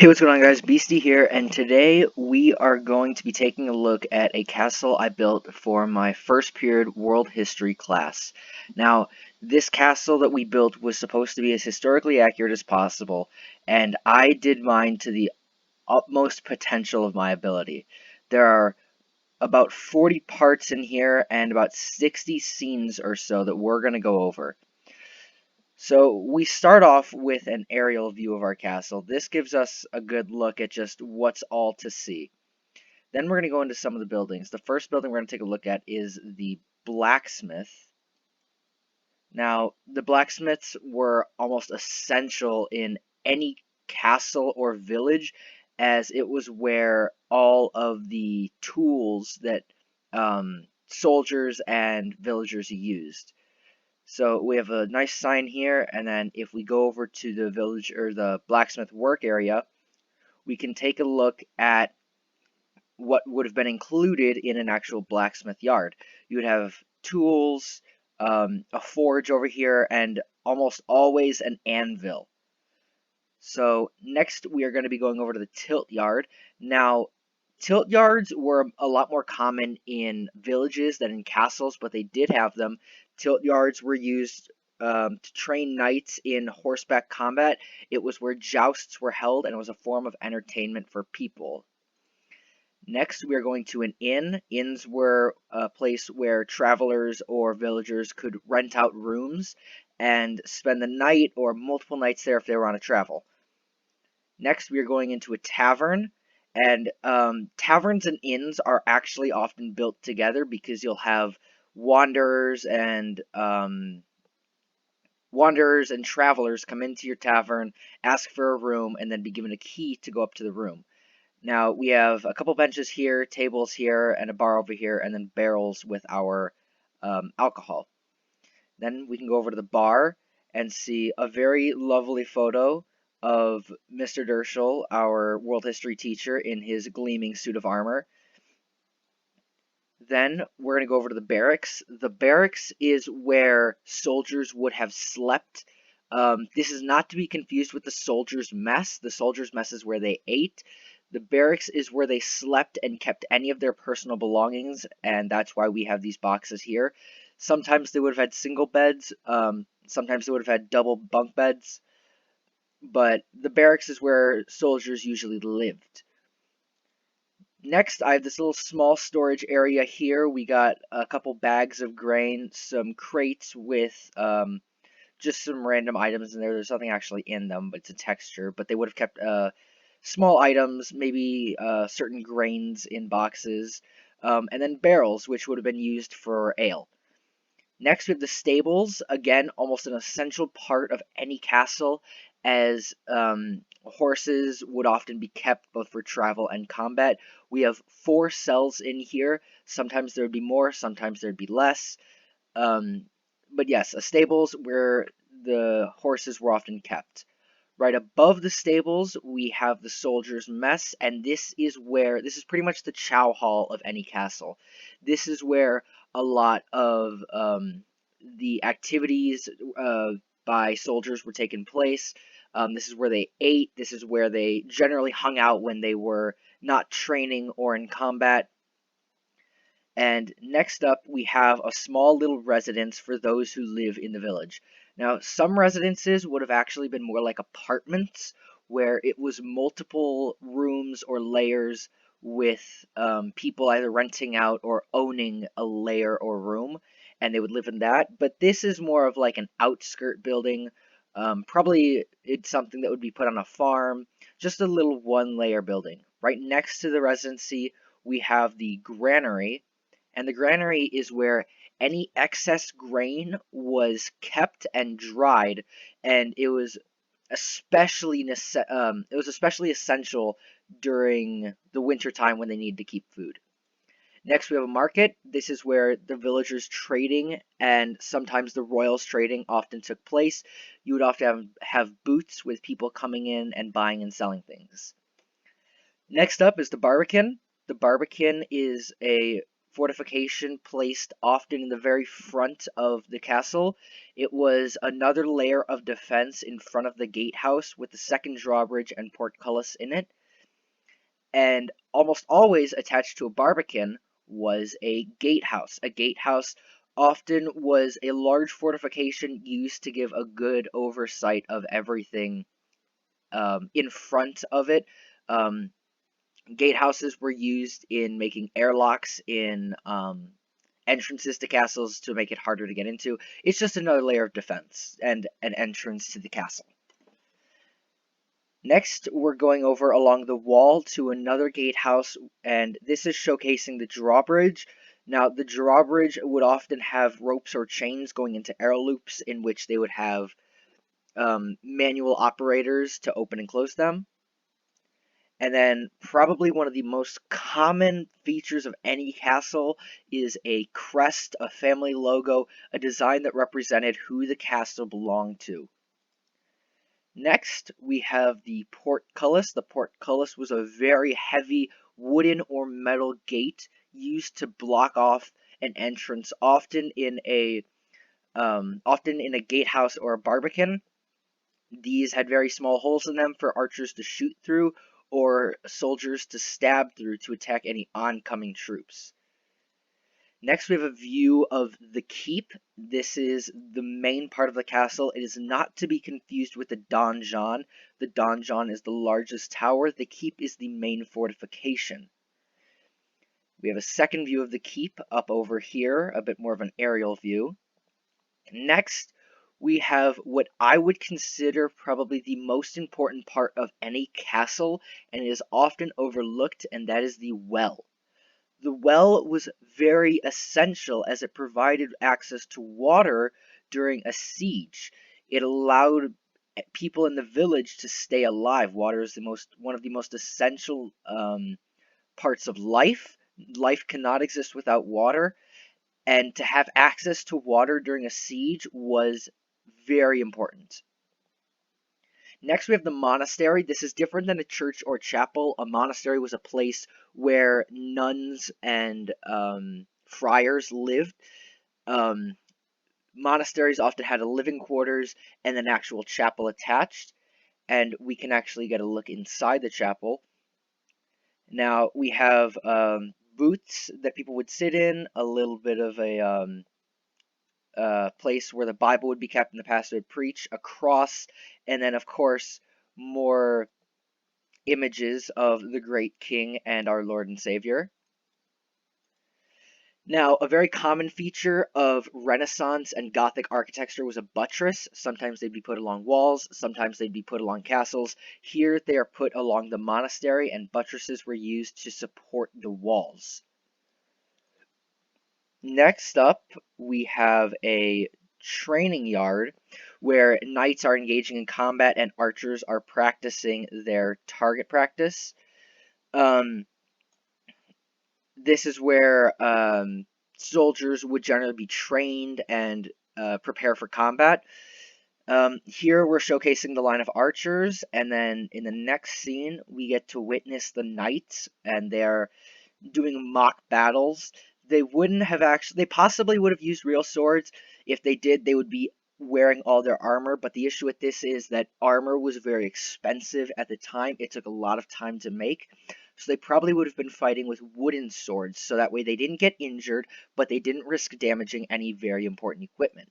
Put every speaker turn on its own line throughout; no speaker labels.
Hey, what's going on, guys? Beastie here, and today we are going to be taking a look at a castle I built for my first period world history class. Now, this castle that we built was supposed to be as historically accurate as possible, and I did mine to the utmost potential of my ability. There are about 40 parts in here and about 60 scenes or so that we're going to go over. So we start off with an aerial view of our castle. This gives us a good look at just what's all to see. Then we're going to go into some of the buildings. The first building we're going to take a look at is the blacksmith. Now, the blacksmiths were almost essential in any castle or village, as it was where all of the tools that soldiers and villagers used. So we have a nice sign here, and then if we go over to the village or the blacksmith work area, we can take a look at what would have been included in an actual blacksmith yard. You would have tools, a forge over here, and almost always an anvil. So next we are going to be going over to the tilt yard. Now, tilt yards were a lot more common in villages than in castles, but they did have them. Tilt yards were used to train knights in horseback combat. It was where jousts were held, and it was a form of entertainment for people. Next, we are going to an inn. Inns were a place where travelers or villagers could rent out rooms and spend the night or multiple nights there if they were on a travel. Next, we are going into a tavern, and taverns and inns are actually often built together because you'll have wanderers and travelers come into your tavern, ask for a room, and then be given a key to go up to the room. Now, we have a couple benches here, tables here, and a bar over here, and then barrels with our alcohol. Then we can go over to the bar and see a very lovely photo of Mr. Dershel, our world history teacher, in his gleaming suit of armor. Then we're going to go over to the barracks. The barracks is where soldiers would have slept. This is not to be confused with the soldiers' mess. The soldiers' mess is where they ate. The barracks is where they slept and kept any of their personal belongings, and that's why we have these boxes here. Sometimes they would have had single beds, sometimes they would have had double bunk beds, but the barracks is where soldiers usually lived. Next, I have this little small storage area here. We got a couple bags of grain, some crates with just some random items in there. There's nothing actually in them, but it's a texture. But they would have kept small items, maybe certain grains in boxes, and then barrels, which would have been used for ale. Next, we have the stables. Again, almost an essential part of any castle, as horses would often be kept both for travel and combat. We have 4 cells in here. Sometimes there would be more, sometimes there would be less. But yes, a stables where the horses were often kept. Right above the stables, we have the soldiers' mess, and this is pretty much the chow hall of any castle. This is where a lot of the activities by soldiers were taking place. This is where they ate. This is where they generally hung out when they were not training or in combat. And next up, we have a small little residence for those who live in the village. Now, some residences would have actually been more like apartments, where it was multiple rooms or layers with people either renting out or owning a layer or room, and they would live in that. But this is more of like an outskirt building. Probably it's something that would be put on a farm, just a little one-layer building. Right next to the residency, we have the granary, and the granary is where any excess grain was kept and dried, and it was especially essential during the winter time when they needed to keep food. Next, we have a market. This is where the villagers trading and sometimes the royals trading often took place. You would often have booths with people coming in and buying and selling things. Next up is the Barbican. The Barbican is a fortification placed often in the very front of the castle. It was another layer of defense in front of the gatehouse with the second drawbridge and portcullis in it. And almost always attached to a barbican was a gatehouse. A gatehouse often was a large fortification used to give a good oversight of everything in front of it. Gatehouses were used in making airlocks in entrances to castles to make it harder to get into. It's just another layer of defense and an entrance to the castle. Next, we're going over along the wall to another gatehouse, and this is showcasing the drawbridge. Now, the drawbridge would often have ropes or chains going into arrow loops in which they would have manual operators to open and close them. And then probably one of the most common features of any castle is a crest, a family logo, a design that represented who the castle belonged to. Next, we have the portcullis. The portcullis was a very heavy wooden or metal gate used to block off an entrance, often in a gatehouse or a barbican. These had very small holes in them for archers to shoot through or soldiers to stab through to attack any oncoming troops. Next, we have a view of the keep. This is the main part of the castle. It is not to be confused with the donjon. The donjon is the largest tower. The keep is the main fortification. We have a second view of the keep up over here, a bit more of an aerial view. Next, we have what I would consider probably the most important part of any castle, and it is often overlooked, and that is the well. The well was very essential as it provided access to water during a siege. It allowed people in the village to stay alive. Water is one of the most essential parts of life. Life cannot exist without water, and to have access to water during a siege was very important. Next, we have the monastery. This is different than a church or chapel. A monastery was a place where nuns and friars lived. Monasteries often had a living quarters and an actual chapel attached, and we can actually get a look inside the chapel. Now, we have booths that people would sit in, a little bit of a place where the Bible would be kept and the pastor would preach, a cross, and then, of course, more images of the great King and our Lord and Savior. Now, a very common feature of Renaissance and Gothic architecture was a buttress. Sometimes they'd be put along walls, sometimes they'd be put along castles. Here they are put along the monastery, and buttresses were used to support the walls. Next up, we have a training yard where knights are engaging in combat and archers are practicing their target practice. This is where soldiers would generally be trained and prepare for combat. Here we're showcasing the line of archers, and then in the next scene we get to witness the knights, and they're doing mock battles. They possibly would have used real swords. If they did, they would be wearing all their armor, but the issue with this is that armor was very expensive at the time. It took a lot of time to make, so they probably would have been fighting with wooden swords, so that way they didn't get injured, but they didn't risk damaging any very important equipment.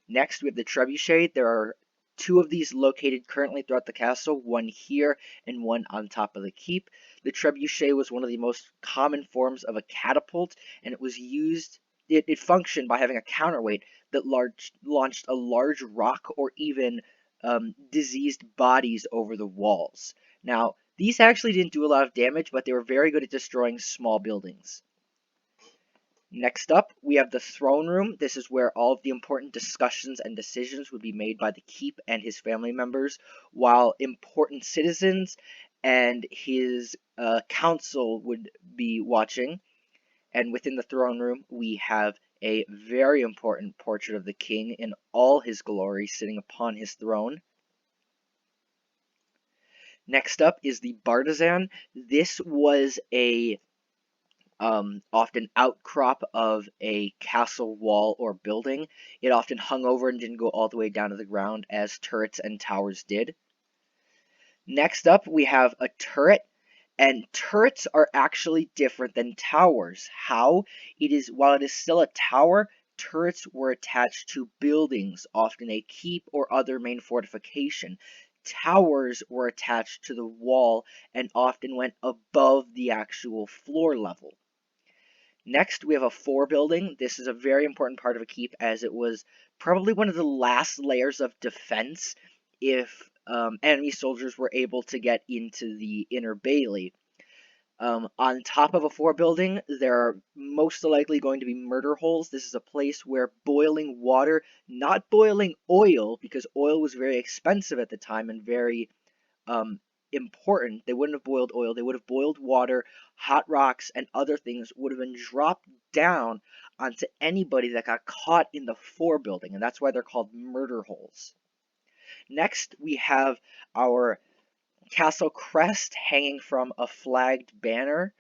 Next, we have the Trebuchet. There are two of these located currently throughout the castle, one here and one on top of the keep. The Trebuchet was one of the most common forms of a catapult, and it functioned by having a counterweight that launched a large rock or even diseased bodies over the walls. Now, these actually didn't do a lot of damage, but they were very good at destroying small buildings. Next up, we have the throne room. This is where all of the important discussions and decisions would be made by the keep and his family members, while important citizens and his council would be watching. And within the throne room, we have a very important portrait of the king in all his glory, sitting upon his throne. Next up is the bartizan. This was a often outcrop of a castle wall or building. It often hung over and didn't go all the way down to the ground as turrets and towers did. Next up, we have a turret, and turrets are actually different than towers. How? While it is still a tower, turrets were attached to buildings, often a keep or other main fortification. Towers were attached to the wall and often went above the actual floor level. Next, we have a forebuilding. This is a very important part of a keep, as it was probably one of the last layers of defense if enemy soldiers were able to get into the inner bailey. On top of a forebuilding, there are most likely going to be murder holes. This is a place where boiling water, not boiling oil, because oil was very expensive at the time and very important. They wouldn't have boiled oil. They would have boiled water, hot rocks, and other things would have been dropped down onto anybody that got caught in the forebuilding, and that's why they're called murder holes. Next, we have our castle crest hanging from a flagged banner.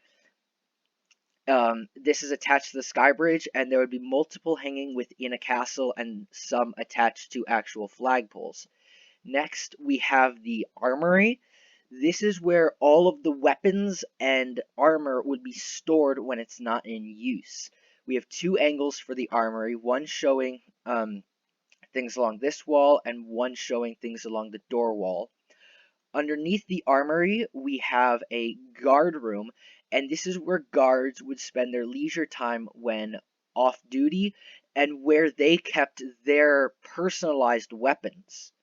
This is attached to the Skybridge, and there would be multiple hanging within a castle and some attached to actual flagpoles. Next, we have the Armoury. This is where all of the weapons and armor would be stored when it's not in use. We have two angles for the Armoury, one showing things along this wall and one showing things along the door wall. Underneath the Armoury, we have a guard room, and this is where guards would spend their leisure time when off duty and where they kept their personalized weapons.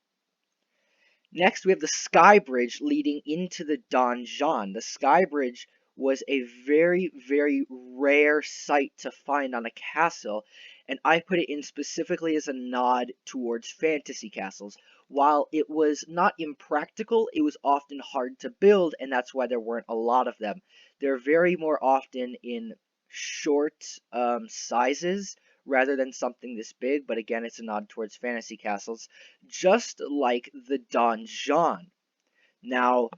Next, we have the Skybridge leading into the donjon. The Skybridge was a very, very rare sight to find on a castle, and I put it in specifically as a nod towards fantasy castles. While it was not impractical, it was often hard to build, and that's why there weren't a lot of them. They're very more often in short sizes rather than something this big, but again, it's a nod towards fantasy castles, just like the donjon. Now,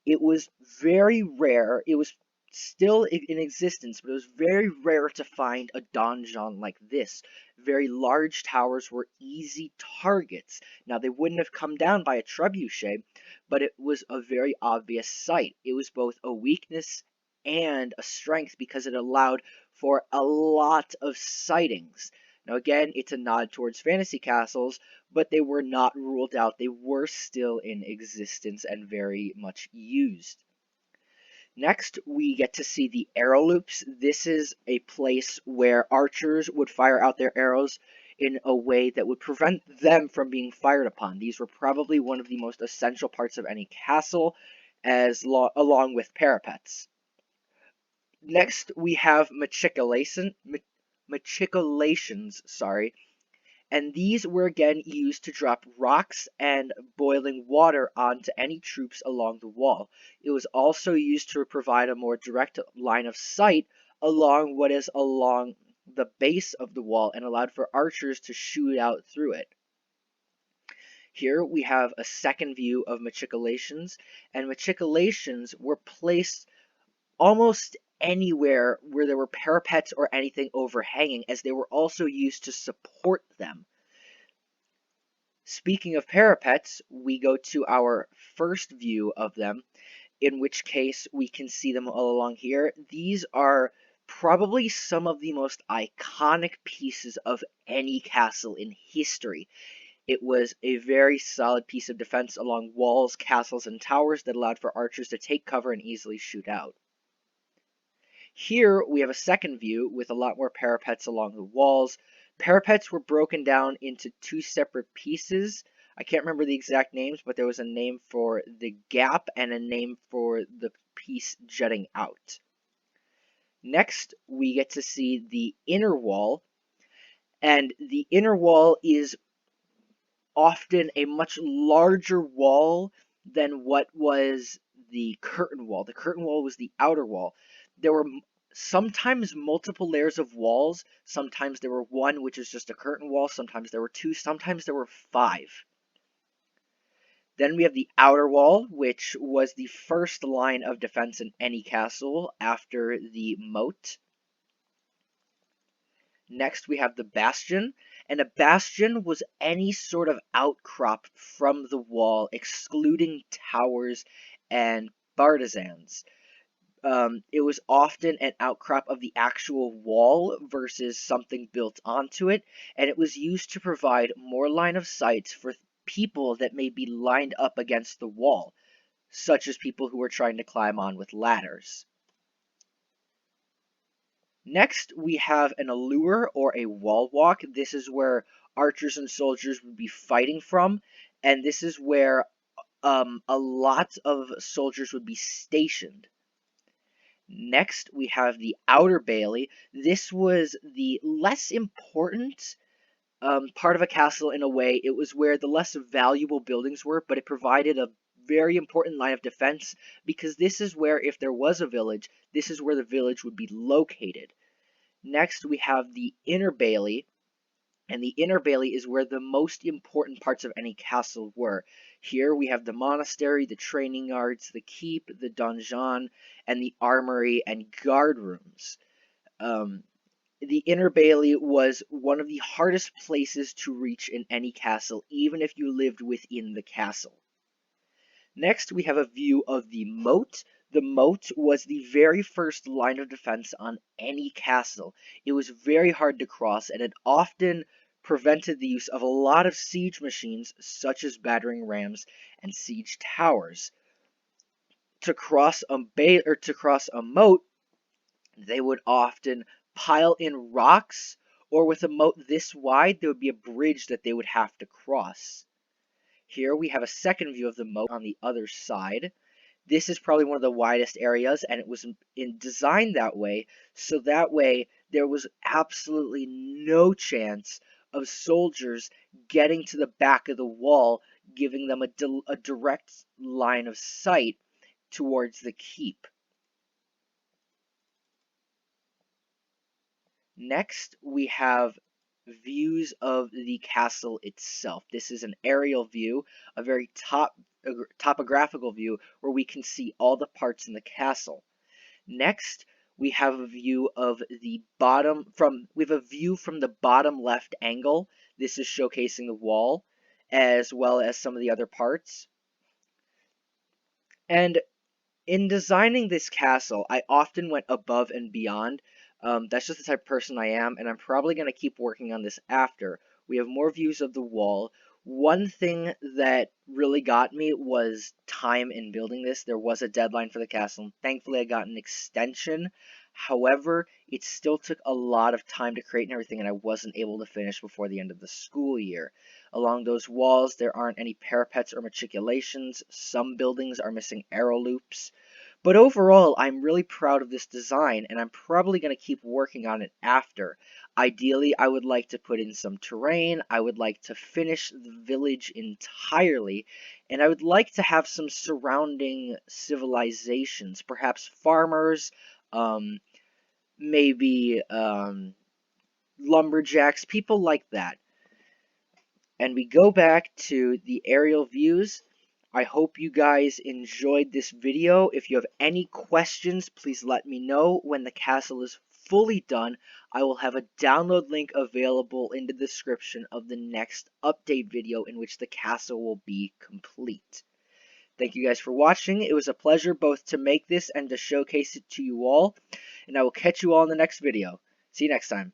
it was very rare, it was still in existence, but it was very rare to find a donjon like this. Very large towers were easy targets. Now, they wouldn't have come down by a trebuchet, but it was a very obvious sight. It was both a weakness and a strength because it allowed for a lot of sightings. Now, again, it's a nod towards fantasy castles, but they were not ruled out. They were still in existence and very much used. Next, we get to see the arrow loops. This is a place where archers would fire out their arrows in a way that would prevent them from being fired upon. These were probably one of the most essential parts of any castle, along with parapets. Next, we have machicolations, and these were again used to drop rocks and boiling water onto any troops along the wall. It was also used to provide a more direct line of sight along the base of the wall and allowed for archers to shoot out through it. Here we have a second view of machicolations, and machicolations were placed almost anywhere where there were parapets or anything overhanging, as they were also used to support them. Speaking of parapets, we go to our first view of them, in which case we can see them all along here. These are probably some of the most iconic pieces of any castle in history. It was a very solid piece of defense along walls, castles, and towers that allowed for archers to take cover and easily shoot out. Here we have a second view with a lot more parapets along the walls. Parapets were broken down into two separate pieces. I can't remember the exact names, but there was a name for the gap and a name for the piece jutting out. Next, we get to see the inner wall, and the inner wall is often a much larger wall than what was the curtain wall. The curtain wall was the outer wall. There were sometimes multiple layers of walls. Sometimes there were one, which is just a curtain wall. Sometimes there were two. Sometimes there were 5. Then we have the outer wall, which was the first line of defense in any castle after the moat. Next, we have the bastion, and a bastion was any sort of outcrop from the wall, excluding towers and partisans. It was often an outcrop of the actual wall versus something built onto it, and it was used to provide more line of sight for people that may be lined up against the wall, such as people who were trying to climb on with ladders. Next, we have an allure or a wall walk. This is where archers and soldiers would be fighting from, and this is where a lot of soldiers would be stationed. Next, we have the outer bailey. This was the less important part of a castle in a way. It was where the less valuable buildings were, but it provided a very important line of defense, because this is where, if there was a village, this is where the village would be located. Next, we have the inner bailey, and the inner bailey is where the most important parts of any castle were. Here we have the monastery, the training yards, the keep, the donjon, and the armory and guard rooms. The inner bailey was one of the hardest places to reach in any castle, even if you lived within the castle. Next, we have a view of the moat. The moat was the very first line of defense on any castle. It was very hard to cross, and it often prevented the use of a lot of siege machines, such as battering rams and siege towers. To cross a moat, they would often pile in rocks, or with a moat this wide, there would be a bridge that they would have to cross. Here we have a second view of the moat on the other side. This is probably one of the widest areas, and it was designed that way, so that way there was absolutely no chance of soldiers getting to the back of the wall, giving them a direct line of sight towards the keep. Next, we have views of the castle itself. This is an aerial view, a very topographical view where we can see all the parts in the castle. Next, we have a view of the view from the bottom left angle. This is showcasing the wall as well as some of the other parts. And in designing this castle, I often went above and beyond. That's just the type of person I am, and I'm probably going to keep working on this after. We have more views of the wall. One thing that really got me was time in building this. There was a deadline for the castle, and thankfully I got an extension. However, it still took a lot of time to create and everything, and I wasn't able to finish before the end of the school year. Along those walls, there aren't any parapets or matriculations. Some buildings are missing arrow loops. But overall, I'm really proud of this design, and I'm probably going to keep working on it after. Ideally, I would like to put in some terrain, I would like to finish the village entirely, and I would like to have some surrounding civilizations, perhaps farmers, maybe lumberjacks, people like that. And we go back to the aerial views. I hope you guys enjoyed this video. If you have any questions, please let me know. When the castle is fully done, I will have a download link available in the description of the next update video in which the castle will be complete. Thank you guys for watching. It was a pleasure both to make this and to showcase it to you all. And I will catch you all in the next video. See you next time.